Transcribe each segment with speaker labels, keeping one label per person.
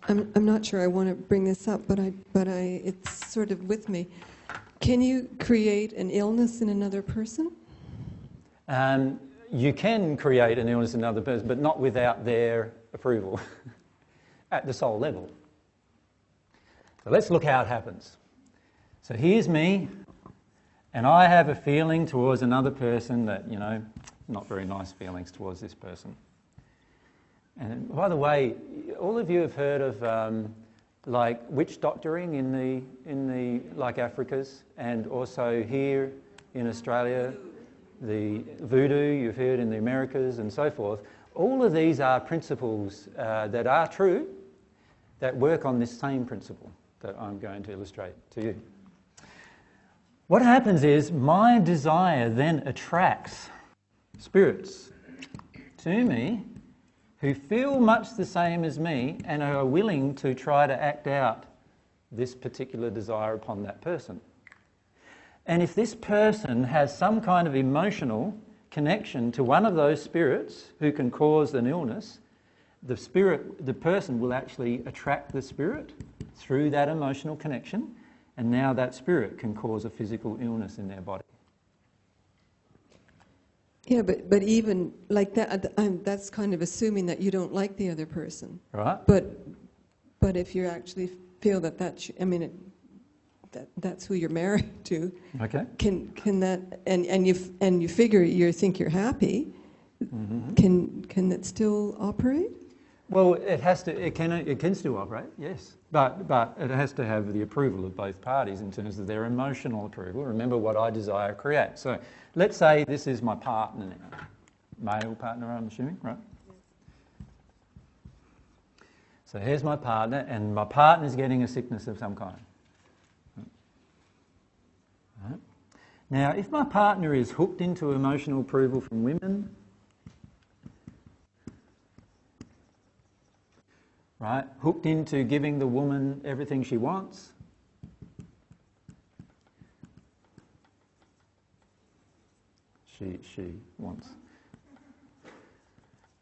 Speaker 1: I'm not sure I want to bring this up, but it's sort of with me. Can you create an illness in another person?
Speaker 2: You can create an illness in another person, but not without their approval at the soul level. So let's look how it happens. So here's me, and I have a feeling towards another person that, not very nice feelings towards this person. And by the way, all of you have heard of witch doctoring in the Africas, and also here in Australia, the voodoo you've heard in the Americas and so forth. All of these are principles that are true, that work on this same principle that I'm going to illustrate to you. What happens is my desire then attracts spirits to me who feel much the same as me and are willing to try to act out this particular desire upon that person. And if this person has some kind of emotional connection to one of those spirits who can cause an illness, the person will actually attract the spirit through that emotional connection, and now that spirit can cause a physical illness in their body.
Speaker 1: Yeah, but even like that, that's kind of assuming that you don't like the other person.
Speaker 2: Right.
Speaker 1: But if you actually feel that's who you're married to.
Speaker 2: Okay.
Speaker 1: Can that and you figure you think you're happy? Mm-hmm. Can that still operate?
Speaker 2: Well, it can still operate, yes, but it has to have the approval of both parties in terms of their emotional approval. Remember what I desire create. So let's say this is my partner now, male partner, I'm assuming, right? So here's my partner, and my partner's getting a sickness of some kind. Right. Now, if my partner is hooked into emotional approval from women, right, hooked into giving the woman everything she wants, she wants,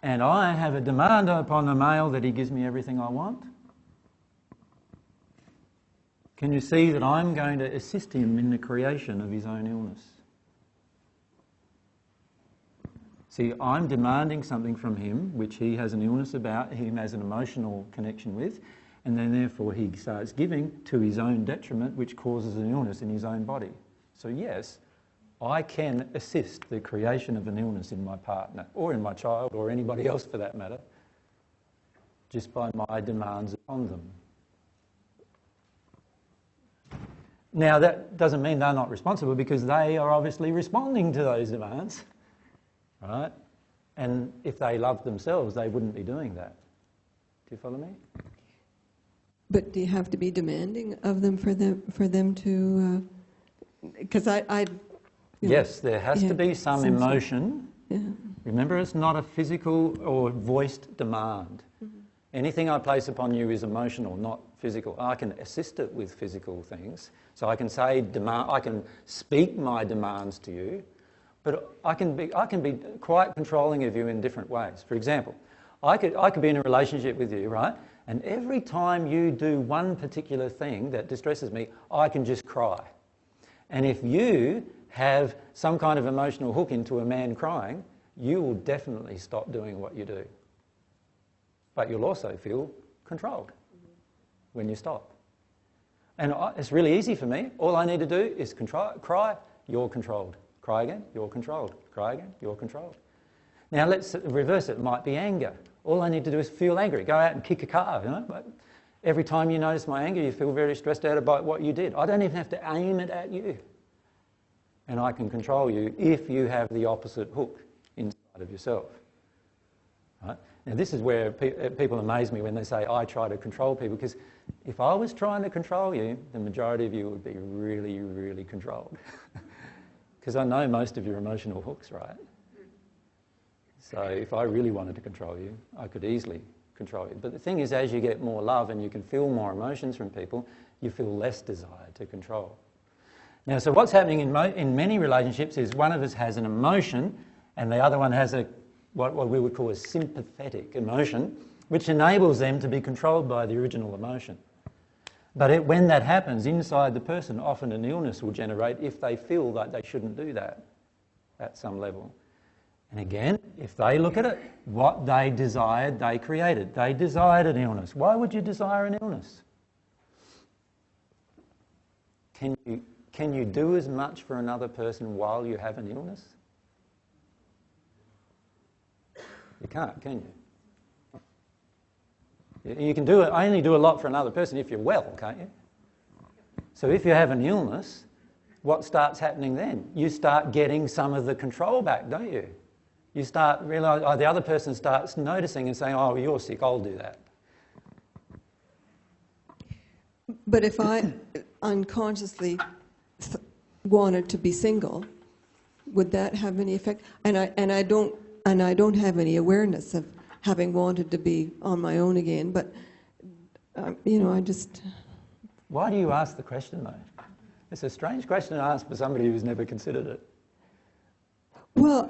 Speaker 2: and I have a demand upon the male that he gives me everything I want, can you see that I'm going to assist him in the creation of his own illness? See, I'm demanding something from him which he has an illness about, he has an emotional connection with, and then therefore he starts giving to his own detriment, which causes an illness in his own body. So yes, I can assist the creation of an illness in my partner, or in my child, or anybody else for that matter, just by my demands upon them. Now, that doesn't mean they're not responsible, because they are obviously responding to those demands, right? And if they loved themselves, they wouldn't be doing that. Do you follow me?
Speaker 1: But do you have to be demanding of them for them to? Because
Speaker 2: yes, there has to be some emotion.
Speaker 1: Yeah.
Speaker 2: Remember, it's not a physical or voiced demand. Mm-hmm. Anything I place upon you is emotional, not physical. I can assist it with physical things. So I can say I can speak my demands to you, but I can be quite controlling of you in different ways. For example, I could be in a relationship with you, right? And every time you do one particular thing that distresses me, I can just cry. And if you have some kind of emotional hook into a man crying, you will definitely stop doing what you do. But you'll also feel controlled when you stop. And it's really easy for me. All I need to do is cry, you're controlled. Cry again, you're controlled. Cry again, you're controlled. Now let's reverse it. It might be anger. All I need to do is feel angry. Go out and kick a car, But every time you notice my anger, you feel very stressed out about what you did. I don't even have to aim it at you. And I can control you if you have the opposite hook inside of yourself. Right? Now this is where people amaze me when they say, I try to control people, because if I was trying to control you, the majority of you would be really, really controlled. Because I know most of your emotional hooks, right? So if I really wanted to control you, I could easily control you. But the thing is, as you get more love and you can feel more emotions from people, you feel less desire to control. Now, so what's happening in many relationships is one of us has an emotion and the other one has what we would call a sympathetic emotion, which enables them to be controlled by the original emotion. But when that happens inside the person, often an illness will generate if they feel like they shouldn't do that at some level. And again, if they look at it, what they desired, they created. They desired an illness. Why would you desire an illness? Can you do as much for another person while you have an illness? You can't, can you? You can only do a lot for another person if you're well, can't you? So if you have an illness, what starts happening then? You start getting some of the control back, don't you? You start realising, the other person starts noticing and saying, oh, you're sick, I'll do that.
Speaker 1: But if I unconsciously wanted to be single, would that have any effect? And I don't have any awareness of having wanted to be on my own again. But I just.
Speaker 2: Why do you ask the question though? It's a strange question to ask for somebody who's never considered it.
Speaker 1: Well,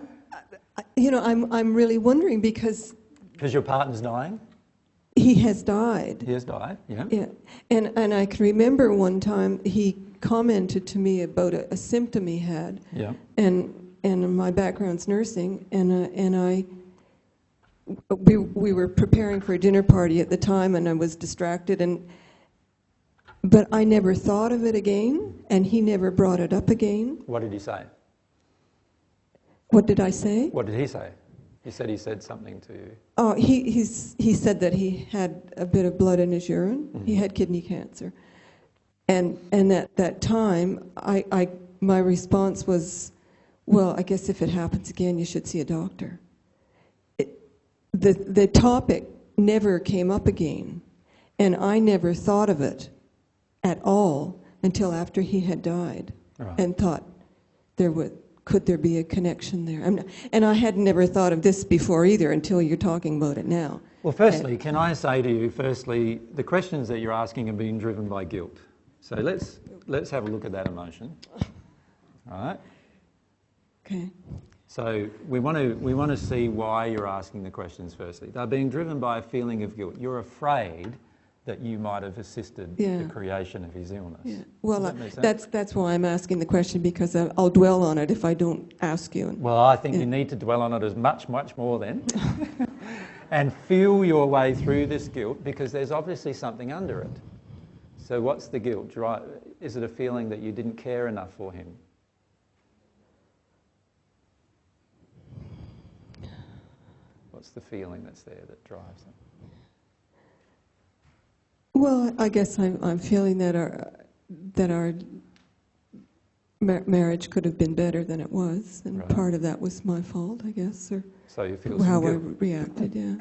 Speaker 1: I'm really wondering because.
Speaker 2: Because your partner's dying.
Speaker 1: He has died.
Speaker 2: He has died, yeah.
Speaker 1: Yeah, and I can remember one time he commented to me about a symptom he had.
Speaker 2: Yeah.
Speaker 1: And my background's nursing, we were preparing for a dinner party at the time, and I was distracted, but I never thought of it again, and he never brought it up again.
Speaker 2: What did he say?
Speaker 1: What did I say?
Speaker 2: What did he say? He said something to you.
Speaker 1: Oh, he said that he had a bit of blood in his urine. Mm-hmm. He had kidney cancer, and at that time, my response was, well, I guess if it happens again, you should see a doctor. The topic never came up again, and I never thought of it at all until after he had died, right. And thought could there be a connection there? And I had never thought of this before either until you're talking about it now.
Speaker 2: Well, firstly, can I say to you, the questions that you're asking are being driven by guilt. So let's have a look at that emotion. All right?
Speaker 1: Okay.
Speaker 2: So we want to see why you're asking the questions firstly. They're being driven by a feeling of guilt. You're afraid that you might have assisted the creation of his illness. Yeah.
Speaker 1: Well, that's why I'm asking the question, because I'll dwell on it if I don't ask you.
Speaker 2: Well, I think you need to dwell on it as much more then. And feel your way through this guilt, because there's obviously something under it. So what's the guilt? Is it a feeling that you didn't care enough for him? What's the feeling that's there that drives them?
Speaker 1: Well, I guess I'm feeling that our marriage could have been better than it was, and right. Part of that was my fault, I guess, or
Speaker 2: so you feel
Speaker 1: how I reacted. Yeah.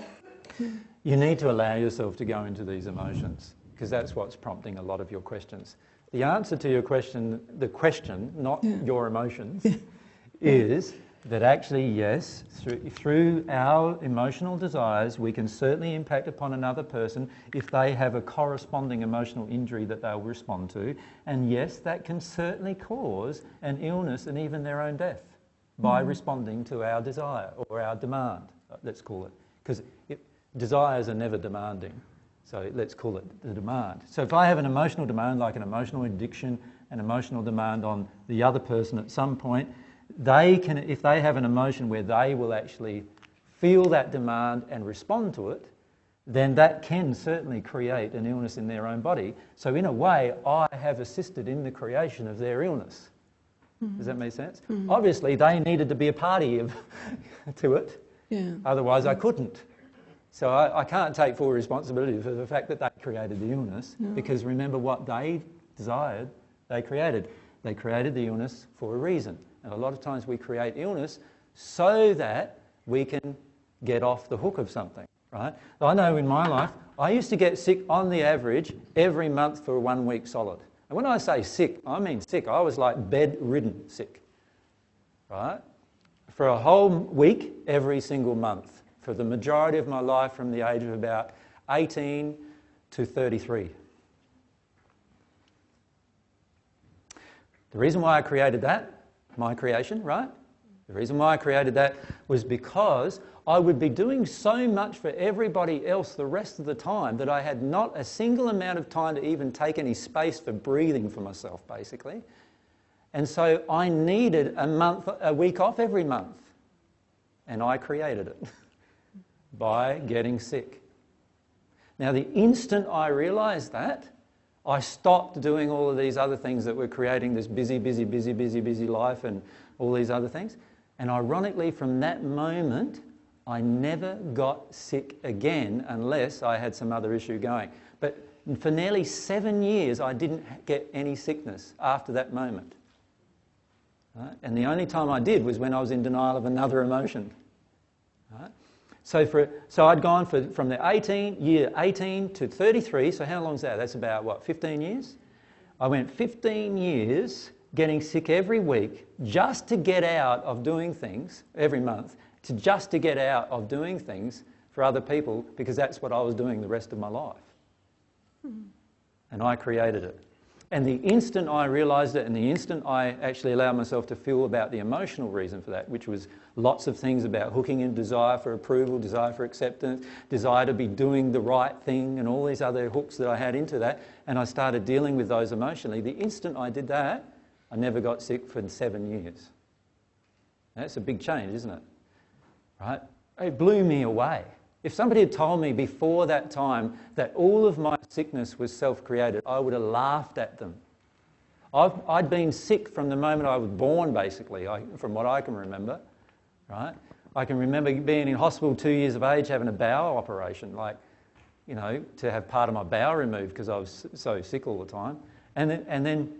Speaker 2: You need to allow yourself to go into these emotions, because that's what's prompting a lot of your questions. The answer to your question, not your emotions, is that actually, yes, through our emotional desires, we can certainly impact upon another person if they have a corresponding emotional injury that they'll respond to. And yes, that can certainly cause an illness and even their own death by responding to our desire or our demand, let's call it. Because desires are never demanding, so let's call it the demand. So if I have an emotional demand, like an emotional addiction, an emotional demand on the other person at some point, if they have an emotion where they will actually feel that demand and respond to it, then that can certainly create an illness in their own body. So in a way, I have assisted in the creation of their illness. Mm-hmm. Does that make sense? Mm-hmm. Obviously, they needed to be a party to it. Yeah. Otherwise, I couldn't. So I can't take full responsibility for the fact that they created the illness, because remember what they desired, they created. They created the illness for a reason. And a lot of times we create illness so that we can get off the hook of something, right? I know in my life, I used to get sick on the average every month for 1 week solid. And when I say sick, I mean sick. I was like bedridden sick, right? For a whole week every single month for the majority of my life, from the age of about 18 to 33. The reason why I created that, my creation, right? The reason why I created that was because I would be doing so much for everybody else the rest of the time that I had not a single amount of time to even take any space for breathing for myself, basically. And so I needed a week off every month. And I created it by getting sick. Now, the instant I realised that, I stopped doing all of these other things that were creating this busy life and all these other things. And ironically, from that moment, I never got sick again unless I had some other issue going. But for nearly 7 years, I didn't get any sickness after that moment. Right? And the only time I did was when I was in denial of another emotion. Right? So I'd gone from the year 18 to 33, so how long's that? That's about, what, 15 years? I went 15 years getting sick every week just to get out of doing things, every month, just to get out of doing things for other people, because that's what I was doing the rest of my life. And I created it. And the instant I realised it, and the instant I actually allowed myself to feel about the emotional reason for that, which was lots of things about hooking in desire for approval, desire for acceptance, desire to be doing the right thing, and all these other hooks that I had into that, and I started dealing with those emotionally, the instant I did that, I never got sick for 7 years. That's a big change, isn't it? Right? It blew me away. If somebody had told me before that time that all of my sickness was self-created, I would have laughed at them. I'd been sick from the moment I was born, basically, from what I can remember. Right? I can remember being in hospital 2 years of age, having a bowel operation, to have part of my bowel removed because I was so sick all the time. And then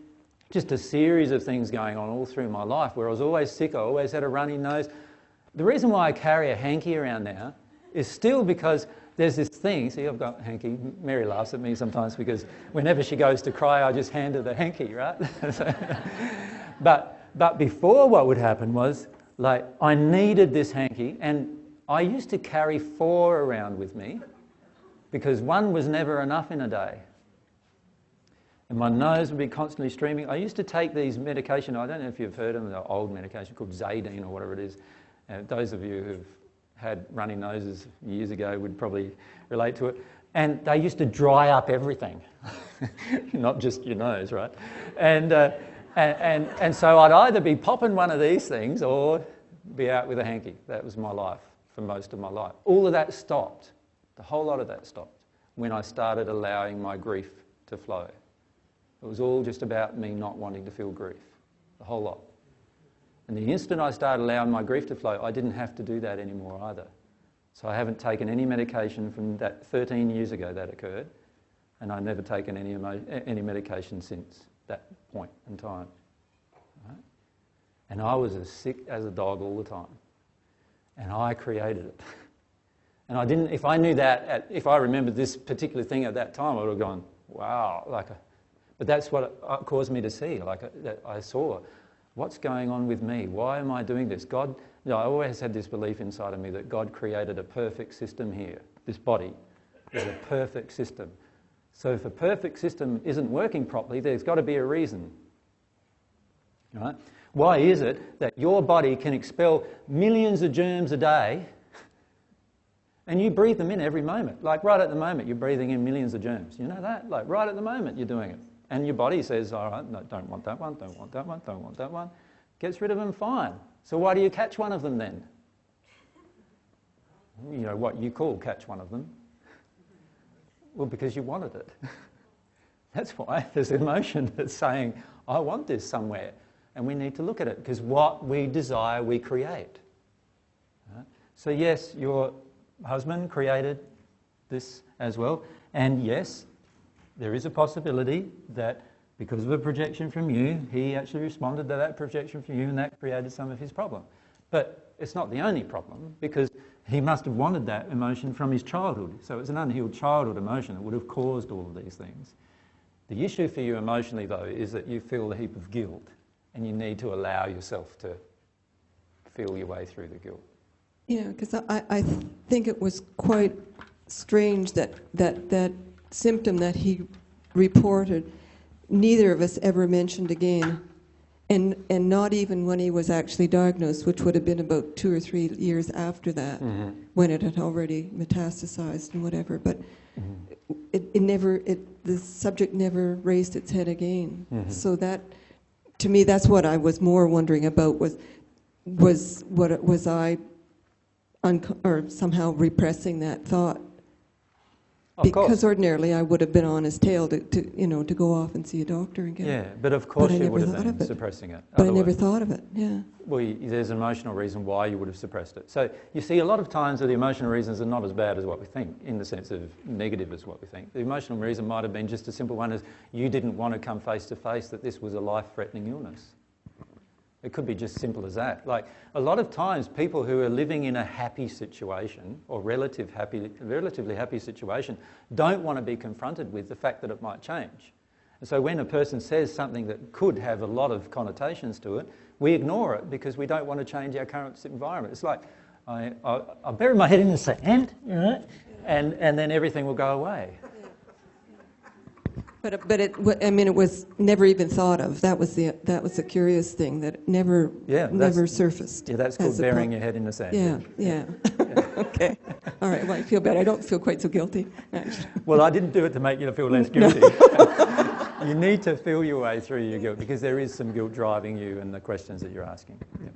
Speaker 2: just a series of things going on all through my life where I was always sick, I always had a runny nose. The reason why I carry a hanky around now is still because there's this thing. See, I've got a hanky. Mary laughs at me sometimes because whenever she goes to cry, I just hand her the hanky, right? But before, what would happen was, I needed this hanky, and I used to carry 4 around with me because 1 was never enough in a day. And my nose would be constantly streaming. I used to take these medication, I don't know if you've heard of them, they're old medication called Zadine or whatever it is. Those of you who've had runny noses years ago would probably relate to it. And they used to dry up everything, not just your nose, right? And so I'd either be popping one of these things or be out with a hanky. That was my life for most of my life. All of that stopped. The whole lot of that stopped when I started allowing my grief to flow. It was all just about me not wanting to feel grief, the whole lot. And the instant I started allowing my grief to flow, I didn't have to do that anymore either. So I haven't taken any medication from that 13 years ago that occurred, and I've never taken any medication since that point in time. Right? And I was as sick as a dog all the time. And I created it. And I didn't, if I knew that, if I remembered this particular thing at that time, I would have gone, wow. But that's what it caused me to see. That I saw, what's going on with me? Why am I doing this? God, I always had this belief inside of me that God created a perfect system here. This body is a perfect system. So if a perfect system isn't working properly, there's got to be a reason. Right? Why is it that your body can expel millions of germs a day and you breathe them in every moment? Right at the moment, you're breathing in millions of germs. You know that? Right at the moment, you're doing it. And your body says, all right, no, don't want that one, don't want that one, don't want that one. Gets rid of them, fine. So why do you catch one of them then? You know what you call catch one of them. Well, because you wanted it. That's why there's emotion that's saying, I want this somewhere. And we need to look at it, because what we desire, we create. Right? So yes, your husband created this as well. And yes, there is a possibility that because of a projection from you, he actually responded to that projection from you and that created some of his problem. But it's not the only problem, because he must have wanted that emotion from his childhood. So it's an unhealed childhood emotion that would have caused all of these things. The issue for you emotionally, though, is that you feel a heap of guilt and you need to allow yourself to feel your way through the guilt.
Speaker 1: Yeah, because I think it was quite strange that symptom that he reported, neither of us ever mentioned again. And not even when he was actually diagnosed, which would have been about 2 or 3 years after that, when it had already metastasized and whatever. But the subject never raised its head again. So that, to me, that's what I was more wondering about, was I or somehow repressing that thought?
Speaker 2: Of course.
Speaker 1: Because ordinarily I would have been on his tail to go off and see a doctor and get it.
Speaker 2: Yeah, but of course
Speaker 1: I
Speaker 2: you would
Speaker 1: never
Speaker 2: have
Speaker 1: thought of
Speaker 2: been
Speaker 1: it.
Speaker 2: suppressing it.
Speaker 1: But I never
Speaker 2: Otherwise-
Speaker 1: thought of it, yeah.
Speaker 2: Well, there's an emotional reason why you would have suppressed it. So you see, a lot of times the emotional reasons are not as bad as what we think, in the sense of negative as what we think. The emotional reason might have been just a simple one as you didn't want to come face to face that this was a life-threatening illness. It could be just simple as that. Like, a lot of times people who are living in a happy situation or relatively happy situation don't want to be confronted with the fact that it might change. And so when a person says something that could have a lot of connotations to it, we ignore it because we don't want to change our current environment. It's like, I bury my head in the sand, right? And then everything will go away.
Speaker 1: But it was never even thought of. That was the curious thing, that it never surfaced.
Speaker 2: Yeah, that's called burying your head in the sand.
Speaker 1: Yeah. Okay. All right. Well, I feel better. I don't feel quite so guilty, actually.
Speaker 2: Well, I didn't do it to make you feel less guilty. You need to feel your way through your guilt because there is some guilt driving you and the questions that you're asking. Yeah.